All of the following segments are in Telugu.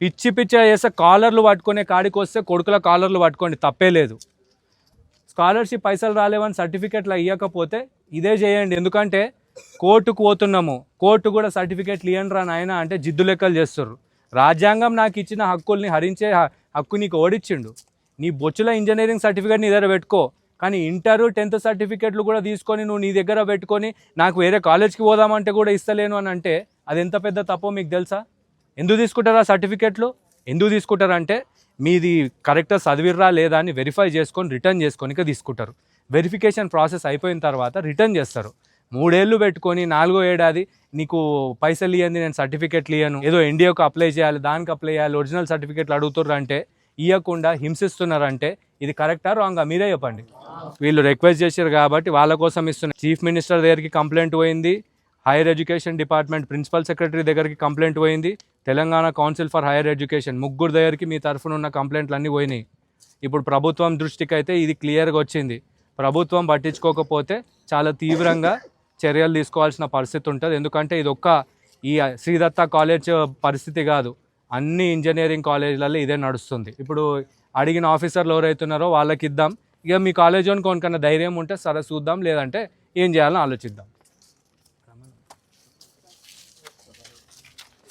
పిచ్చి పిచ్చి చేస్తే కాలర్లు పట్టుకునే కాడికి వస్తే కొడుకుల కాలర్లు పట్టుకోండి, తప్పే లేదు. స్కాలర్షిప్ పైసలు రాలేవని సర్టిఫికెట్లు ఇవ్వకపోతే ఇదే చేయండి. ఎందుకంటే కోర్టుకు పోతున్నాము, కోర్టు కూడా సర్టిఫికెట్లు ఇవ్వండి రా నాయన అంటే జిద్దు లెక్కలు చేస్తారు. రాజ్యాంగం నాకు ఇచ్చిన హక్కుల్ని హరించే హక్కు నీకు ఓడిచ్చిండు. నీ బొచ్చుల ఇంజనీరింగ్ సర్టిఫికేట్ నీ దగ్గర పెట్టుకో, కానీ ఇంటర్ 10th సర్టిఫికెట్లు కూడా తీసుకొని నువ్వు నీ దగ్గర పెట్టుకొని నాకు వేరే కాలేజ్కి పోదామంటే కూడా ఇస్తలేను అని అంటే అది ఎంత పెద్ద తప్పో మీకు తెలుసా? ఎందుకు తీసుకుంటారా సర్టిఫికెట్లు? ఎందుకు తీసుకుంటారంటే మీది కరెక్ట్గా చదివిర్రా లేదా అని వెరిఫై చేసుకొని రిటర్న్ చేసుకొని తీసుకుంటారు. వెరిఫికేషన్ ప్రాసెస్ అయిపోయిన తర్వాత రిటర్న్ చేస్తారు. 3 ఏళ్ళు పెట్టుకొని 4వ ఏడాది నీకు పైసలు ఇవ్వండి, నేను సర్టిఫికెట్లు ఇవ్వను, ఏదో ఎన్డీఏకు అప్లై చేయాలి, దానికి అప్లై చేయాలి, ఒరిజినల్ సర్టిఫికెట్లు అడుగుతుర్రు అంటే ఇవ్వకుండా హింసిస్తున్నారంటే ఇది కరెక్టా రాంగా? మీరే చెప్పండి. వీళ్ళు రిక్వెస్ట్ చేశారు కాబట్టి వాళ్ళ కోసం ఇస్తున్నారు. చీఫ్ మినిస్టర్ దగ్గరికి కంప్లైంట్ పోయింది, higher education department principal secretary దగ్గరికి కంప్లైంట్ పోయింది, Telangana council for higher education ముగ్గురు దగ్గరికి మీ తరఫున ఉన్న కంప్లైంట్లు అన్నీ పోయినాయి. ఇప్పుడు ప్రభుత్వం దృష్టికి అయితే ఇది క్లియర్గా వచ్చింది. ప్రభుత్వం పట్టించుకోకపోతే చాలా తీవ్రంగా చర్యలు తీసుకోవాల్సిన పరిస్థితి ఉంటుంది. ఎందుకంటే ఇది ఈ శ్రీదత్త కాలేజ్ పరిస్థితి కాదు, అన్ని ఇంజనీరింగ్ కాలేజీలలో ఇదే నడుస్తుంది. ఇప్పుడు అడిగిన ఆఫీసర్లు ఎవరైతున్నారో వాళ్ళకి ఇద్దాం. ఇక మీ కాలేజ్ అని కొనుకన్నా ధైర్యం ఉంటే సరే చూద్దాం, లేదంటే ఏం చేయాలని ఆలోచిద్దాం.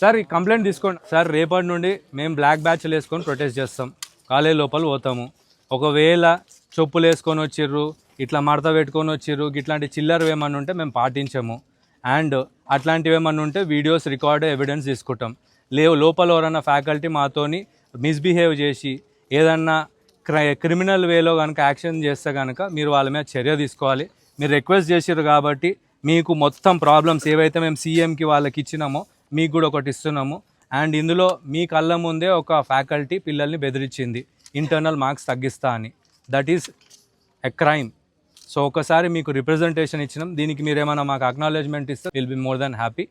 సార్ ఈ కంప్లైంట్ తీసుకోండి సార్. రేపటి నుండి మేము బ్లాక్ బ్యాచ్లు వేసుకొని ప్రొటెస్ట్ చేస్తాం, కాలేజ్ లోపల పోతాము. ఒకవేళ చెప్పులు వేసుకొని వచ్చిర్రు, ఇట్లా మడత పెట్టుకొని వచ్చిర్రు, ఇట్లాంటి చిల్లరవి ఏమన్నా ఉంటే మేము పాటించాము. అండ్ అట్లాంటివి ఏమన్నా ఉంటే వీడియోస్ రికార్డ్ ఎవిడెన్స్ తీసుకుంటాం. లోపల ఎవరన్నా ఫ్యాకల్టీ మాతోని మిస్బిహేవ్ చేసి ఏదన్నా క్రిమినల్ వేలో కనుక యాక్షన్ చేస్తే కనుక మీరు వాళ్ళ మీద చర్య తీసుకోవాలి. మీరు రిక్వెస్ట్ చేసారు కాబట్టి మీకు మొత్తం ప్రాబ్లమ్స్ ఏవైతే మేము సీఎంకి వాళ్ళకి ఇచ్చినామో మీకు కూడా ఒకటి ఇస్తున్నాము. అండ్ ఇందులో మీ కళ్ళ ముందే ఒక ఫ్యాకల్టీ పిల్లల్ని బెదిరించింది ఇంటర్నల్ మార్క్స్ తగ్గిస్తా అని. That is a crime. So ఒకసారి మీకు రిప్రజెంటేషన్ ఇచ్చినాం, దీనికి మీరు ఏమైనా మాకు అక్నాలెడ్జ్మెంట్ ఇస్తే will be more than happy.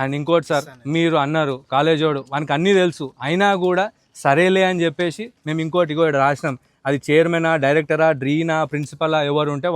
And ఇంకోటి సార్, మీరు అన్నారు కాలేజోడు వానికి అన్నీ తెలుసు అయినా కూడా సరేలే అని చెప్పేసి మేము ఇంకోటి రాసినాం. అది చైర్మనా, డైరెక్టరా, డీనా, ప్రిన్సిపలా ఎవరు ఉంటే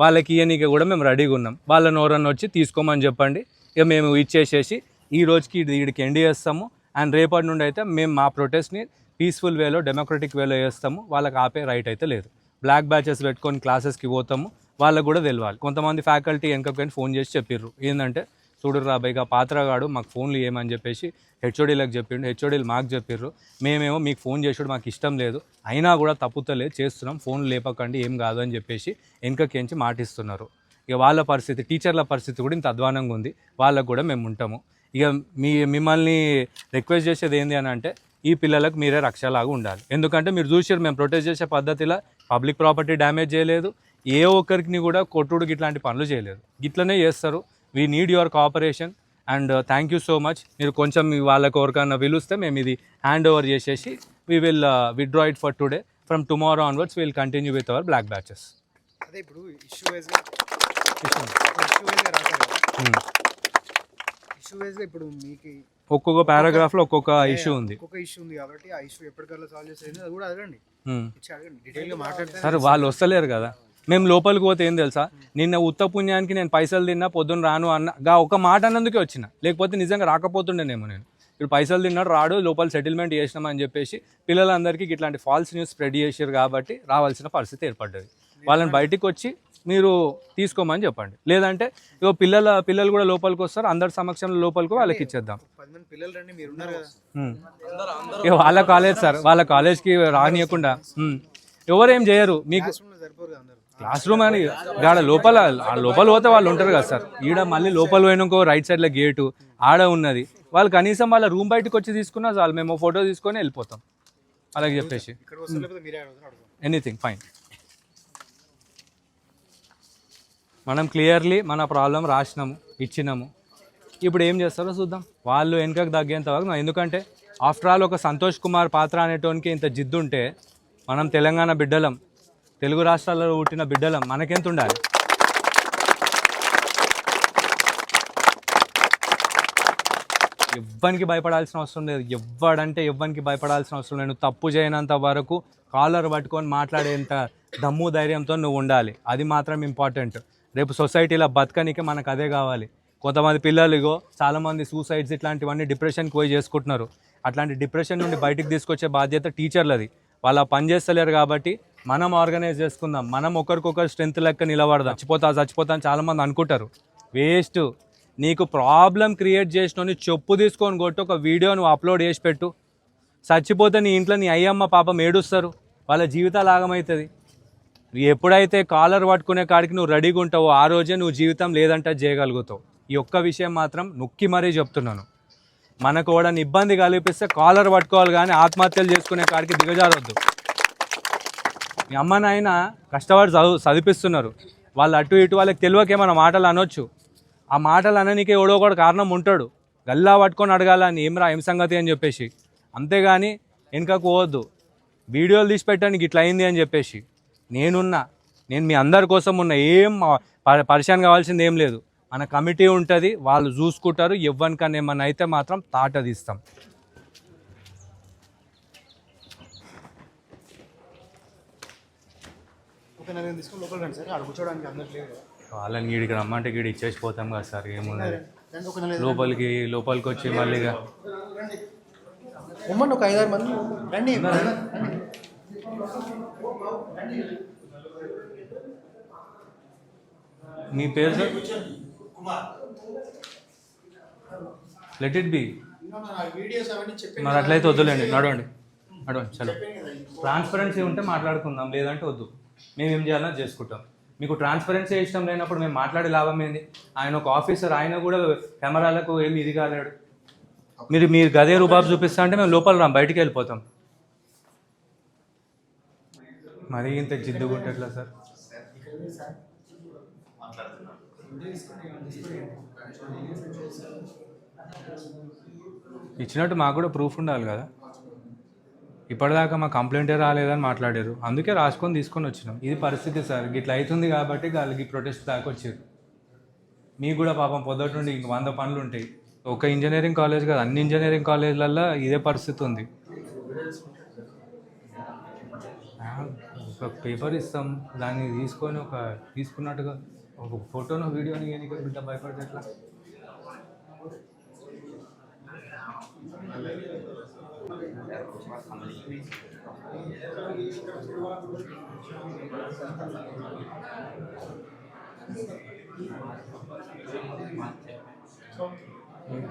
వాళ్ళకి ఇయనీకి కూడా మేము రెడీగా ఉన్నాం. వాళ్ళని ఎవరన్నా వచ్చి తీసుకోమని చెప్పండి. ఇక మేము ఇచ్చేసేసి ఈ రోజుకి వీడికి ఎండ్ చేస్తాము. అండ్ రేపటి నుండి అయితే మేము మా ప్రొటెస్ట్ని పీస్ఫుల్ వేలో, డెమోక్రటిక్ వేలో చేస్తాము. వాళ్ళకి ఆపే రైట్ అయితే లేదు. బ్లాక్ బ్యాచెస్ పెట్టుకొని క్లాసెస్కి పోతాము, వాళ్ళకు కూడా తెలియాలి. కొంతమంది ఫ్యాకల్టీ వెనకని ఫోన్ చేసి చెప్పిర్రు ఏంటంటే చూడరు రాబాయిగా పాత్రగాడు మాకు ఫోన్లు ఏమని చెప్పేసి హెచ్ఓడీలకు చెప్పిండు, హెచ్ఓడీలు మాకు చెప్పిర్రు. మేమేమో మీకు ఫోన్ చేసుడు మాకు ఇష్టం లేదు, అయినా కూడా తప్పుతలేదు చేస్తున్నాం, ఫోన్లు లేపకండి ఏం కాదు అని చెప్పేసి వెనకకించి మాటిస్తున్నారు. ఇక వాళ్ళ పరిస్థితి, టీచర్ల పరిస్థితి కూడా ఇంత అధ్వానంగా ఉంది. వాళ్ళకు కూడా మేము ఉంటాము. ఇక మిమ్మల్ని రిక్వెస్ట్ చేసేది ఏంటి అని అంటే ఈ పిల్లలకు మీరే రక్షలాగా ఉండాలి. ఎందుకంటే మీరు చూసారు మేము ప్రొటెస్ట్ చేసే పద్ధతిలో పబ్లిక్ ప్రాపర్టీ డ్యామేజ్ చేయలేదు, ఏ ఒక్కరికి కూడా కొట్టుడు ఇట్లాంటి పనులు చేయలేదు. ఇట్లనే చేస్తారు. We need your cooperation and thank you so much. మీరు కొంచెం వాళ్ళకి ఎవరికన్నా పిలుస్తే మేము ఇది హ్యాండ్ ఓవర్ చేసేసి we will withdraw it for today. From tomorrow onwards will continue with our block batches. అదే ఇప్పుడు ఇష్యూ వైజ్గా ఇప్పుడు మీకు ఒక్కొక్క పారాగ్రాఫ్లో ఒక్కొక్క ఇష్యూ ఉంది కాబట్టి ఆ ఇష్యూ ఎప్పటికల్లా సాల్వ్ చేసేది అది కూడా అడగండి, డీటెయిల్గా మాట్లాడితే. సార్ వాళ్ళు వస్తలేరు కదా, మేము లోపలికి పోతే ఏం తెలుసా, నిన్న ఉత్త పుణ్యానికి నేను పైసలు తిన్నా పొద్దున్న రాను అన్నగా ఒక మాట అన్నందుకే వచ్చిన, లేకపోతే నిజంగా రాకపోతుండేనేమో. నేను ఇప్పుడు పైసలు తిన్నాడు రాడు, లోపల సెటిల్మెంట్ చేసినామని చెప్పేసి పిల్లలందరికీ ఇట్లాంటి ఫాల్స్ న్యూస్ స్ప్రెడ్ చేసారు కాబట్టి రావాల్సిన పరిస్థితి ఏర్పడ్డది. వాళ్ళని బయటికి వచ్చి మీరు తీసుకోమని చెప్పండి, లేదంటే ఇగో పిల్లలు కూడా లోపలికి వస్తారు, అందరి సమక్షంలో లోపలికి వాళ్ళకి ఇచ్చేద్దాం. ఇక వాళ్ళ కాలేజ్ సార్, వాళ్ళ కాలేజ్కి రానియకుండా ఎవరేం చేయరు. మీకు క్లాస్ రూమ్ అని ఆడ లోపల పోతే వాళ్ళు ఉంటారు కదా సార్, ఈడ మళ్ళీ లోపల పోయినాకో రైట్ సైడ్లో గేటు ఆడ ఉన్నది. వాళ్ళు కనీసం వాళ్ళ రూమ్ బయటకు వచ్చి తీసుకున్నా చాలు, మేము ఫోటో తీసుకొని వెళ్ళిపోతాం అలాగే చెప్పేసి. Anything fine. మనం క్లియర్లీ మన ప్రాబ్లం రాసినాము, ఇచ్చినాము. ఇప్పుడు ఏం చేస్తారో చూద్దాం. వాళ్ళు వెనుకకు తగ్గేంత వరకు, ఎందుకంటే ఆఫ్టర్ ఆల్ ఒక సంతోష్ కుమార్ పాత్ర అనేటోనికి ఇంత జిద్దు ఉంటే, మనం తెలంగాణ బిడ్డలం, తెలుగు రాష్ట్రాల్లో పుట్టిన బిడ్డలం, మనకెంత ఉండాలి? ఎవ్వరికి భయపడాల్సిన అవసరం లేదు, ఎవ్వరికి భయపడాల్సిన అవసరం లేదు. నువ్వు తప్పు చేయనంత వరకు కాలర్ పట్టుకొని మాట్లాడేంత దమ్ము ధైర్యంతో నువ్వు ఉండాలి, అది మాత్రం ఇంపార్టెంట్. రేపు సొసైటీలో బతకనికే మనకు అదే కావాలి. కొంతమంది పిల్లలు ఇగో చాలామంది సూసైడ్స్ ఇట్లాంటివన్నీ డిప్రెషన్కి పోయి చేసుకుంటున్నారు. అట్లాంటి డిప్రెషన్ నుండి బయటికి తీసుకొచ్చే బాధ్యత టీచర్లది. వాళ్ళ పని చేస్తలేరు కాబట్టి మనం ఆర్గనైజ్ చేసుకుందాం, మనం ఒకరికొకరు స్ట్రెంత్ లెక్క నిలబడదాం. చచ్చిపోతా అని చాలామంది అనుకుంటారు. వేస్ట్. నీకు ప్రాబ్లం క్రియేట్ చేసినోని చెప్పు తీసుకొని కొట్టి ఒక వీడియో నువ్వు అప్లోడ్ చేసి పెట్టు. చచ్చిపోతే నీ ఇంట్లో నీ అయ్యమ్మ పాపం ఏడుస్తారు, వాళ్ళ జీవితాలు ఆగమవుతుంది. ఎప్పుడైతే కాలర్ పట్టుకునే కాడికి నువ్వు రెడీగా ఉంటావో ఆ రోజే నువ్వు జీవితం లేదంటే చేయగలుగుతావు. ఈ ఒక్క విషయం మాత్రం నొక్కి మరీ చెప్తున్నాను. మనకు కూడా ఇబ్బంది కలిపిస్తే కాలర్ పట్టుకోవాలి కానీ ఆత్మహత్యలు చేసుకునే కాడికి దిగజారొద్దు. మీ అమ్మ నాయన కష్టపడి చదివిస్తున్నారు, వాళ్ళు అటు ఇటు వాళ్ళకి తెలియకే మన మాటలు అనొచ్చు. ఆ మాటలు అననీకే ఎవడో కూడా కారణం ఉంటాడు. గల్లా పట్టుకొని అడగాలని ఏం సంగతి అని చెప్పేసి, అంతేగాని వెనుకకు పోవద్దు. వీడియోలు తీసి పెట్టడానికి ఇట్లా అయింది అని చెప్పేసి నేను మీ అందరి కోసం ఉన్నా. ఏం పరిశాన్ కావాల్సింది ఏం లేదు. మన కమిటీ ఉంటుంది, వాళ్ళు చూసుకుంటారు. ఎవ్వనికన్నా ఏమన్నా అయితే మాత్రం తాట తీస్తాం. వాళ్ళని గీడికి రమ్మంటే గీడి ఇచ్చేసి పోతాం కదా సార్. ఏముంది లోపలికి వచ్చి మళ్ళీగా ఒక 5-6 మంది రండి. మీ పేరు సార్? Let it be. మరి అట్లయితే వద్దులేండి, నడవండి చలో. ట్రాన్స్పరెన్సీ ఉంటే మాట్లాడుకుందాం, లేదంటే వద్దు. మేము ఏం చేయాలన్నా చేసుకుంటాం. మీకు ట్రాన్స్పరెన్సీ ఇష్టం లేనప్పుడు మేము మాట్లాడే లాభం ఏంది? ఆయన ఒక ఆఫీసర్, ఆయన కూడా కెమెరాలకు ఏమి ఇది కాలేడు. మీరు గదే రూబాబు చూపిస్తా అంటే మేము లోపల రాం, బయటికి వెళ్ళిపోతాం. మరీ ఇంత జిద్దుగుంటే ఎట్లా సార్? ఇచ్చినట్టు మాకు కూడా ప్రూఫ్ ఉండాలి కదా. ఇప్పటిదాకా మా కంప్లైంటే రాలేదని మాట్లాడారు, అందుకే రాసుకొని తీసుకొని వచ్చినాం. ఇది పరిస్థితి సార్, ఇట్లా అవుతుంది కాబట్టి వాళ్ళకి ప్రొటెస్ట్ దాకా వచ్చారు. మీకు కూడా పాపం పొద్దుటి నుండి ఇంక 100 పనులు ఉంటాయి. ఒక ఇంజనీరింగ్ కాలేజ్ కాదు, అన్ని ఇంజనీరింగ్ కాలేజ్లలో ఇదే పరిస్థితి ఉంది. ఒక పేపర్ ఇస్తాం, దాన్ని తీసుకొని తీసుకున్నట్టుగా ఒక ఫోటోను వీడియోని ఏనికి బిడ్డ భయపడితే ఎట్లా?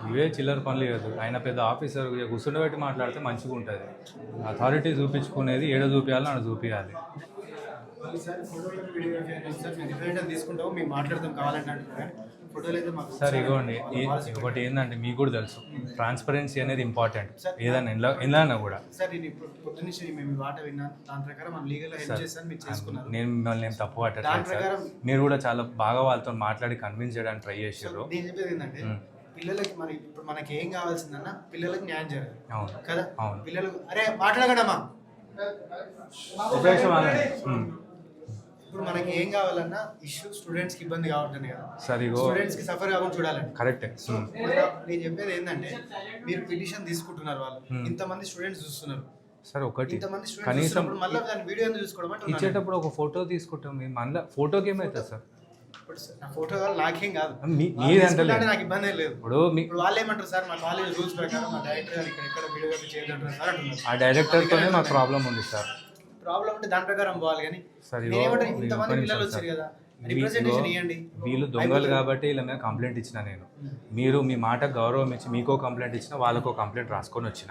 ఇవే చిల్లర పనులు కాదు. ఆయన పెద్ద ఆఫీసర్, కూర్చుండబెట్టి మాట్లాడితే మంచిగా ఉంటుంది. అథారిటీ చూపించుకునేది ఏడ చూపించాలని అక్కడ చూపించాలి. సార్ ఇగోండి, ఒకటి ఏంటంటే మీకు కూడా తెలుసు, ట్రాన్స్పరెన్సీ అనేది ఇంపార్టెంట్ ఏదైనా ఎలా కూడా. నేను మిమ్మల్ని ఏం తప్పు పట్టట్లేదు సార్. మీరు కూడా చాలా బాగా వాళ్ళతో మాట్లాడి కన్విన్స్ చేయడానికి ట్రై చేసారు. పిల్లలకి మరి ఇప్పుడు మనకి ఏం కావాల్సిందన్న పిల్లలకి న్యాయం చేయాలి. అవును కదా. అవును. పిల్లలు అరే మాట్లాడగడమా, ఇప్పుడు మనకి ఏం కావాలన్నా ఇష్యూ స్టూడెంట్స్ కి ఇబ్బంది కావట్లేదు కదా సార్. స్టూడెంట్స్ కి సఫర్ కాకుండా చూడాలండి. కరెక్టే. నేను చెప్పేది ఏంటంటే, మీరు పిటిషన్ తీసుకుంటున్నారు, వాళ్ళు ఇంతమంది స్టూడెంట్స్ చూస్తున్నారు సార్. ఒకటి కనీసం మళ్ళీ దాని వీడియో చూసుకోవడం అంటే ఇచ్చేటప్పుడు ఒక ఫోటో తీసుకుంటాం. మళ్ళీ ఫోటోకి ఏమవుతుంది సార్? ఫోటో నాకేం కాదు, నాకు ఇబ్బంది లేదు. ఇప్పుడు వాళ్ళు ఏమంటారు సార్, మా కాలేజ్ రూల్స్ ప్రకారం మా డైరెక్టర్ గారు ఇక్కడ వీడియోగ్రఫీ చేయదంటారు సార్ అంటున్నారు. ఆ డైరెక్టర్తోనే మాకు ప్రాబ్లం ఉంది సార్. ప్రాబ్లం అంటే దాని ప్రకారం పోవాలి కానీ ఇంతమంది పిల్లలు వచ్చారు కదా, రిప్రజెంటేషన్ ఇవ్వండి. వీళ్ళు దొంగలు కాబట్టి వీళ్ళ మీద కంప్లైంట్ ఇచ్చిన నేను. మీరు మీ మాటకు గౌరవం ఇచ్చి మీకో కంప్లైంట్ ఇచ్చిన, వాళ్ళకో కంప్లైంట్ రాసుకొని వచ్చిన.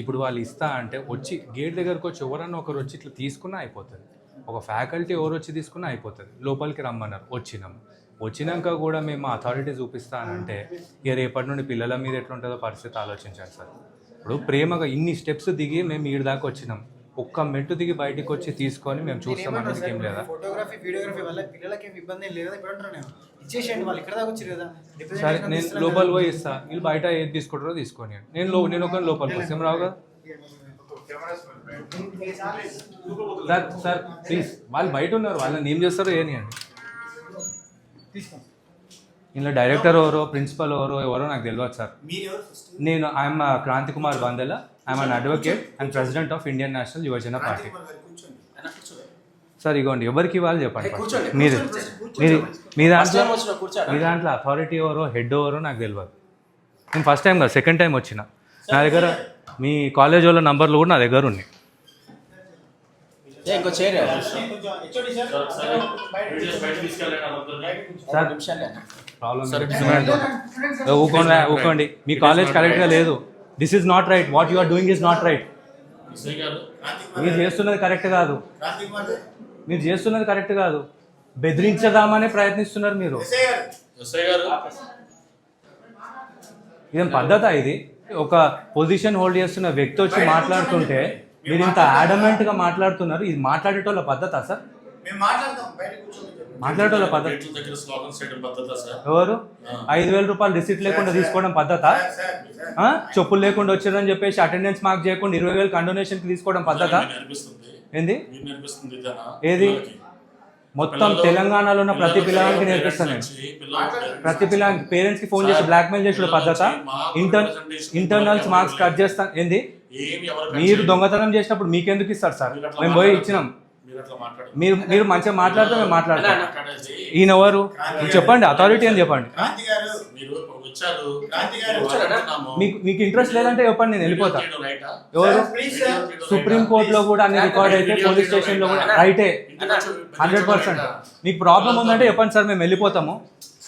ఇప్పుడు వాళ్ళు ఇస్తా అంటే వచ్చి గేట్ దగ్గరకు వచ్చి ఎవరన్నా ఒకరు వచ్చి ఇట్లా తీసుకున్నా అయిపోతుంది. ఒక ఫ్యాకల్టీ ఎవరు వచ్చి తీసుకున్నా అయిపోతుంది. లోపలికి రమ్మన్నారు, వచ్చినాక కూడా మేము అథారిటీ చూపిస్తానంటే ఇక రేపటి నుండి పిల్లల మీద ఎట్లుంటుందో పరిస్థితి ఆలోచించాలి సార్. ఇప్పుడు ప్రేమగా ఇన్ని స్టెప్స్ దిగి మేము ఈడ దాకా వచ్చినాం, ఒక్క మెట్టు దిగి బయటకు వచ్చి తీసుకొని మేము చూస్తాం అనేది ఏం లేదా? ఫోటోగ్రఫీ వీడియోగ్రఫీ వల్ల పిల్లలకి ఏమి ఇబ్బంది లేదు కదా. ఇప్పుడు అంటున్నాను ఇచ్చేసేయండి, వాళ్ళు ఇక్కడ దాకా వచ్చారు కదా. సరే నేను లోపల పోయి ఇస్తా, వీళ్ళు బయట ఏది తీసుకుంటారో తీసుకొని. నేను ఒక లోపలికి వస్తాం రావు కదా సార్. సార్ ప్లీజ్, వాళ్ళు బయట ఉన్నారు, వాళ్ళని ఏం చేస్తారో ఏనియండి. ఇందులో డైరెక్టర్ ఎవరో, ప్రిన్సిపల్ ఎవరో నాకు తెలియదు సార్. నేను I'm Kranthi Kumar Bandela, I'm an advocate and president of Indian National Yuvajana Party. Sir ఇగోండి, ఎవరికి ఇవ్వాలి చెప్పండి మీరు. మీ దాంట్లో అథారిటీ ఎవరో హెడ్ ఎవరో నాకు తెలియదు. నేను ఫస్ట్ టైం కాదు, సెకండ్ టైం వచ్చిన. నా దగ్గర మీ కాలేజ్ వాళ్ళ నంబర్లు కూడా నా దగ్గర ఉన్నాయి. ఊకోండి, మీ కాలేజ్ కరెక్ట్గా లేదు. This is not right, what you are doing is not right. మీరు చేస్తున్నది కరెక్ట్ కాదు. బెదిరించదామనే ప్రయత్నిస్తున్నారు మీరు. ఇదేం పద్ధత? ఇది ఒక పొజిషన్ హోల్డ్ చేస్తున్న వ్యక్తి వచ్చి మాట్లాడుతుంటే మీరు ఇంత యాడమెంట్గా మాట్లాడుతున్నారు. ఇది మాట్లాడేటోళ్ళ పద్ధత సార్? మాట్లాడేటోళ్ళ పద్ధత ఎవరు? 5,000 రూపాయలు రిసిప్ట్ లేకుండా తీసుకోవడం పద్ధత? చెప్పులు లేకుండా వచ్చారని చెప్పేసి అటెండెన్స్ మార్క్ చేయకుండా 20,000 కండోనేషన్కి తీసుకోవడం పద్ధత? ఏంది ఏది? మొత్తం తెలంగాణలో ఉన్న ప్రతి పిల్లవానికి నేర్పిస్తాను నేను. ప్రతి పిల్లవానికి పేరెంట్స్కి ఫోన్ చేసి బ్లాక్మెయిల్ చేసిన పద్ధత? ఇంటర్నల్స్ మార్క్స్ కట్ చేస్తాను. ఏంది? మీరు దొంగతనం చేసినప్పుడు మీకెందుకు ఇస్తారు సార్? మేము పోయి ఇచ్చినాం. మీరు మంచిగా మాట్లాడితే మేము మాట్లాడతాం. ఈయన ఎవరు చెప్పండి, అథారిటీ అని చెప్పండి. మీకు ఇంట్రెస్ట్ లేదంటే చెప్పండి, నేను వెళ్ళిపోతా. ఎవరు? సుప్రీం కోర్టులో కూడా అన్ని రికార్డ్ అయితే, పోలీస్ స్టేషన్లో కూడా రైటే 100%. మీకు ప్రాబ్లం ఉందంటే చెప్పండి సార్, మేము వెళ్ళిపోతాము.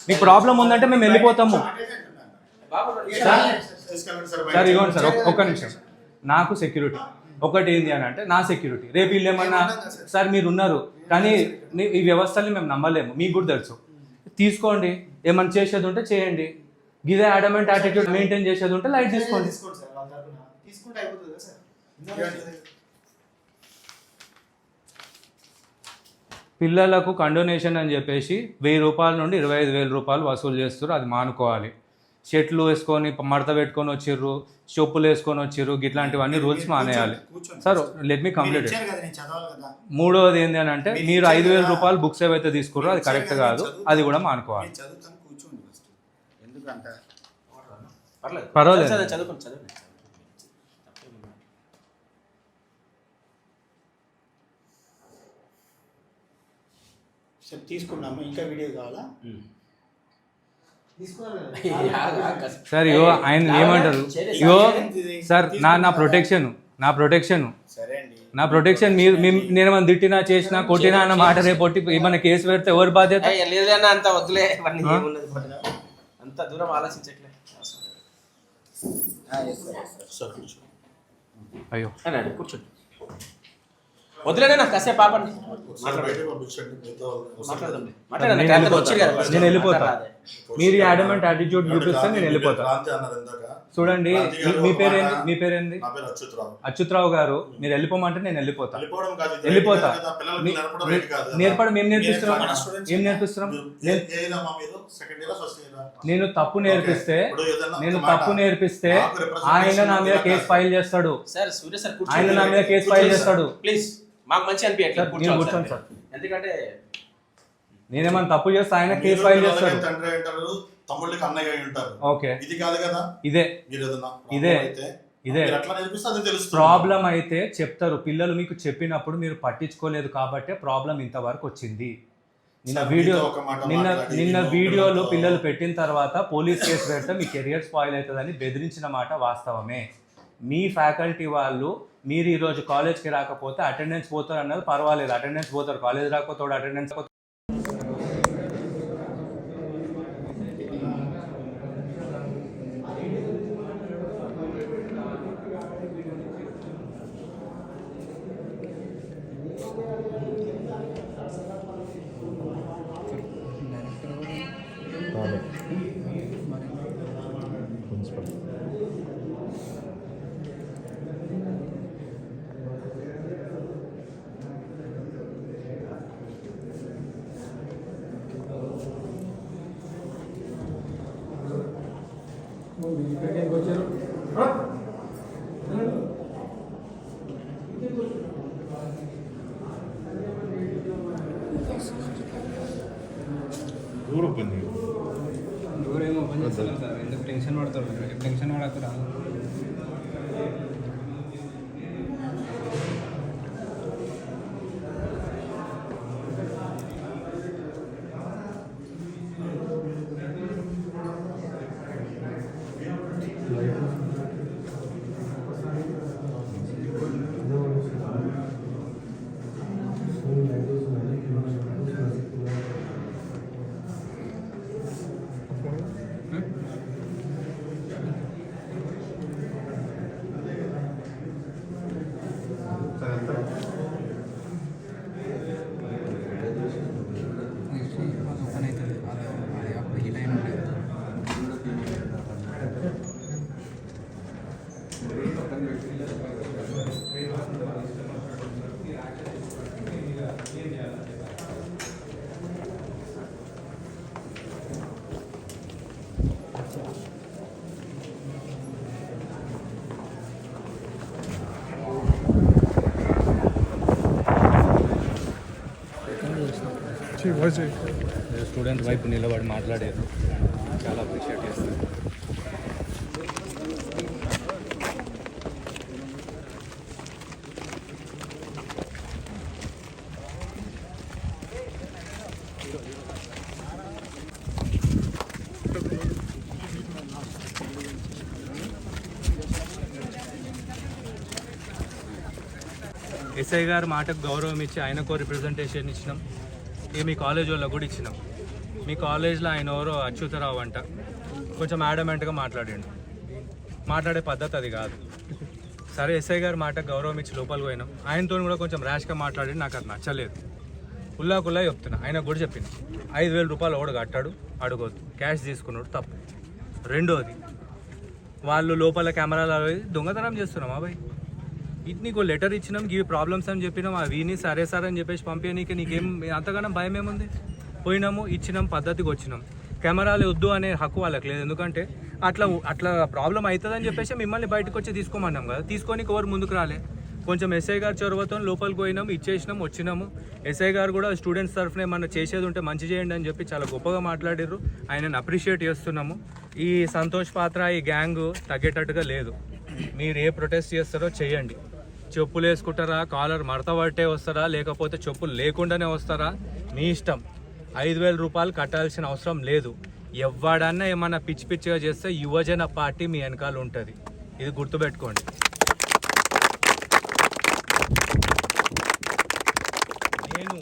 మీకు ప్రాబ్లం ఉందంటే మేము వెళ్ళిపోతాము సార్. ఇవ్వండి సార్, ఒక్క నిమిషం. నాకు సెక్యూరిటీ ఒకటి ఏంది అని అంటే నా సెక్యూరిటీ. రేపు వీళ్ళు ఏమన్నా సార్ మీరు ఉన్నారు కానీ ఈ వ్యవస్థల్ని మేము నమ్మలేము, మీకు కూడా తెలుసు. తీసుకోండి, ఏమన్నా చేసేది ఉంటే చేయండి. గిదే అడమెంట్ యాటిట్యూడ్ మెయింటైన్ చేసేది ఉంటే లైట్ తీసుకోండి. పిల్లలకు కండోనేషన్ అని చెప్పేసి 1,000 రూపాయల నుండి 25,000 రూపాయలు వసూలు చేస్తారు. అది మానుకోవాలి. షర్ట్లు వేసుకొని మడత పెట్టుకొని వచ్చిర్రు, చెప్పులు వేసుకొని వచ్చిర్రు, ఇట్లాంటివన్నీ రూల్స్ మానేయాలి సార్. Let me complete. మూడవది ఏంటి అని అంటే మీరు 5,000 రూపాయలు బుక్స్ ఏవైతే తీసుకుర్రో అది కరెక్ట్ కాదు, అది కూడా మానుకోవాలి. పర్వాలేదు. తీసుకున్నాము, ఇంకా వీడియో కావాలా సార్? ఇగో ఆయన ఏమంటారు? ఇగో సార్ నా ప్రొటెక్షన్ మీరు నేను తిట్టినా చేసినా కొట్టినా అన్న మాట రేపు ఏమైనా కేసు పెడితే ఎవరు బాధ్యత? అంత వద్దులే, అంత దూరం ఆలోచించట్లే. అయ్యో కూర్చోండి, వదిలేనా కాసేపు పాపండి. నేను వెళ్ళిపోతా. మీరు అడమెంట్ యాటిట్యూడ్ చూపిస్తే నేను వెళ్ళిపోతా. చూడండి, మీ పేరేంది? అచ్యుతరావు గారు. మీరు వెళ్ళిపోమంటే నేను వెళ్ళిపోతా. నేర్పడం ఏం నేర్పిస్తున్నాం? నేను తప్పు నేర్పిస్తే ఆయన నా మీద కేసు ఫైల్ చేస్తాడు. ప్లీజ్ మాకు మంచి అనిపించండి సార్. ఎందుకంటే నేనేమన్నా తప్పు చేస్తే ఆయన కేసు ఫైల్ చేస్తాడు. తమ్ముళ్ళకి అన్నయ్య ఉంటారు. ఓకే, ఇది కాదు కదా. ఇదే ప్రాబ్లం అయితే చెప్తారు. పిల్లలు మీకు చెప్పినప్పుడు మీరు పట్టించుకోలేదు కాబట్టి ప్రాబ్లం ఇంతవరకు వచ్చింది. నిన్న వీడియోలు పిల్లలు పెట్టిన తర్వాత పోలీస్ కేసు పెడితే మీ కెరియర్ స్పాయిల్ అవుతుందని బెదిరించిన మాట వాస్తవమే. మీ ఫ్యాకల్టీ వాళ్ళు మీరు ఈరోజు కాలేజ్కి రాకపోతే అటెండెన్స్ పోతారు అన్నది పర్వాలేదు. అటెండెన్స్ పోతారు, కాలేజ్ రాకపోతే అటెండెన్స్. దూరేమో ఓపెన్ చేస్తాను సార్. ఎందుకు టెన్షన్ పడతాడు? టెన్షన్ పడకుండా స్టూడెంట్ వైపు నిలబడి మాట్లాడారు, చాలా అప్రిషియేట్ చేస్తాను. ఎస్ఐ గారు మాటకు గౌరవం ఇచ్చి ఆయనకో రిప్రజెంటేషన్ ఇచ్చినాం. ఇక మీ కాలేజ్ వాళ్ళకు కూడా ఇచ్చినాం. మీ కాలేజ్లో ఆయన ఎవరో అచ్యుతరావు అంట, కొంచెం యాడమెంట్గా మాట్లాడండి. మాట్లాడే పద్ధతి అది కాదు. సరే ఎస్ఐ గారు మాటకు గౌరవం ఇచ్చి లోపలికి పోయినాం. ఆయనతో కూడా కొంచెం ర్యాష్గా మాట్లాడి నాకు అది నచ్చలేదు. కుల్లా చెప్తున్నా. ఆయనకు కూడా చెప్పింది 5,000 రూపాయలు ఓడు కట్టాడు, అడగొద్దు, క్యాష్ తీసుకున్నాడు తప్పు. రెండోది, వాళ్ళు లోపల కెమెరాలు దొంగతనం చేస్తున్నామా బాయ్? ఇది నీకు లెటర్ ఇచ్చినాం, ఇవి ప్రాబ్లమ్స్ అని చెప్పినాం, అవిని సరే సార్ అని చెప్పేసి పంపించనీకి నీకేం అంతగానో భయం ఏముంది? పోయినాము, ఇచ్చినాం, పద్ధతికి వచ్చినాం. కెమెరాలు వద్దు అనే హక్కు వాళ్ళకి లేదు. ఎందుకంటే అట్లా ప్రాబ్లం అవుతుందని చెప్పేసి మిమ్మల్ని బయటకు వచ్చి తీసుకోమన్నాం కదా. తీసుకొని ఎవరు ముందుకు రాలే. కొంచెం ఎస్ఐ గారు చొరవతో లోపలికి పోయినాము, ఇచ్చేసినాం, వచ్చినాము. ఎస్ఐ గారు కూడా స్టూడెంట్స్ తరఫున ఏమన్నా చేసేది ఉంటే మంచి చేయండి అని చెప్పి చాలా గొప్పగా మాట్లాడారు. ఆయనను అప్రిషియేట్ చేస్తున్నాము. ఈ సంతోష్ పాత్ర ఈ గ్యాంగ్ తగ్గేటట్టుగా లేదు. మీరు ఏ ప్రొటెస్ట్ చేస్తారో చేయండి. చెప్పులు వేసుకుంటారా, కాలర్ మడత పట్టే వస్తారా, లేకపోతే చెప్పులు లేకుండానే వస్తారా, మీ ఇష్టం. 5,000 రూపాయలు కట్టాల్సిన అవసరం లేదు. ఎవడన్నా ఏమన్నా పిచ్చిగా చేస్తే యువజన పార్టీ మీ వెనకాల ఉంటుంది. ఇది గుర్తుపెట్టుకోండి. నేను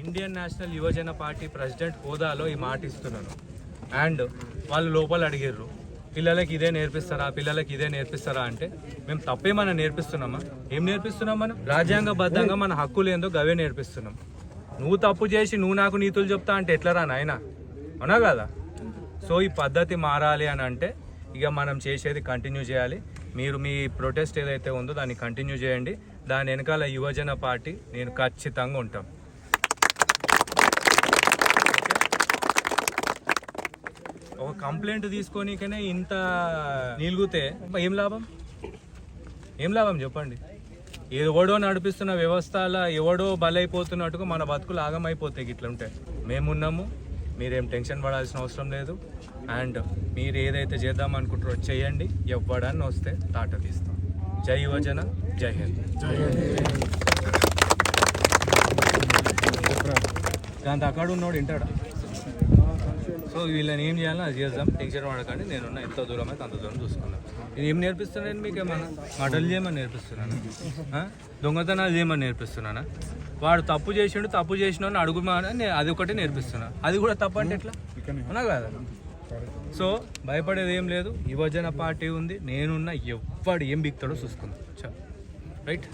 Indian National Yuvajana party president హోదాలో ఈ మాట ఇస్తున్నాను. అండ్ వాళ్ళు లోపల అడిగారు, పిల్లలకి ఇదే నేర్పిస్తారా అంటే, మేము తప్పేమన్నా నేర్పిస్తున్నామా? ఏం నేర్పిస్తున్నాం? మనం రాజ్యాంగబద్ధంగా మన హక్కులు ఏందో గవే నేర్పిస్తున్నాం. నువ్వు తప్పు చేసి నువ్వు నాకు నీతులు చెప్తా అంటే ఎట్లరా నాయన? అవునా కదా? సో ఈ పద్ధతి మారాలి అని అంటే ఇక మనం చేసేది కంటిన్యూ చేయాలి. మీరు మీ ప్రొటెస్ట్ ఏదైతే ఉందో దాన్ని కంటిన్యూ చేయండి. దాని వెనకాల యువజన పార్టీ నేను ఖచ్చితంగా ఉంటాం. ఒక కంప్లైంట్ తీసుకోనికనే ఇంత నిలుగుతే ఏం లాభం చెప్పండి? ఎవడో నడిపిస్తున్న వ్యవస్థల ఎవడో బలైపోతున్నట్టుగా మన బతుకులు ఆగమైపోతాయి. ఇట్లా ఉంటే మేమున్నాము, మీరేం టెన్షన్ పడాల్సిన అవసరం లేదు. అండ్ మీరు ఏదైతే చేద్దాం అనుకుంటారో చేయండి. ఎవ్వడాన్ని వస్తే తాట తీస్తాం. జై యువజన, జై హింద్. దాంతో అక్కడ ఉన్నోడు వింటాడా? సో వీళ్ళని ఏం చేయాలో అది చేద్దాం. టెన్షన్ పడకండి. నేనున్న ఎంత దూరం అయితే అంత దూరం చూసుకున్నాను. ఇది ఏం నేర్పిస్తున్నాను? మీకు ఏమన్నా మటలు చేయమని నేర్పిస్తున్నాను? దొంగతనాలు చేయమని నేర్పిస్తున్నానా? వాడు తప్పు చేసినా అడుగుమని అది ఒకటి నేర్పిస్తున్నా. అది కూడా తప్పు అంటే ఎట్లా? అవునా కదా? సో భయపడేది ఏం లేదు. యువజన పార్టీ ఉంది, నేనున్న. ఎవ్వడు ఏం బిక్తాడో చూసుకుందాం. రైట్.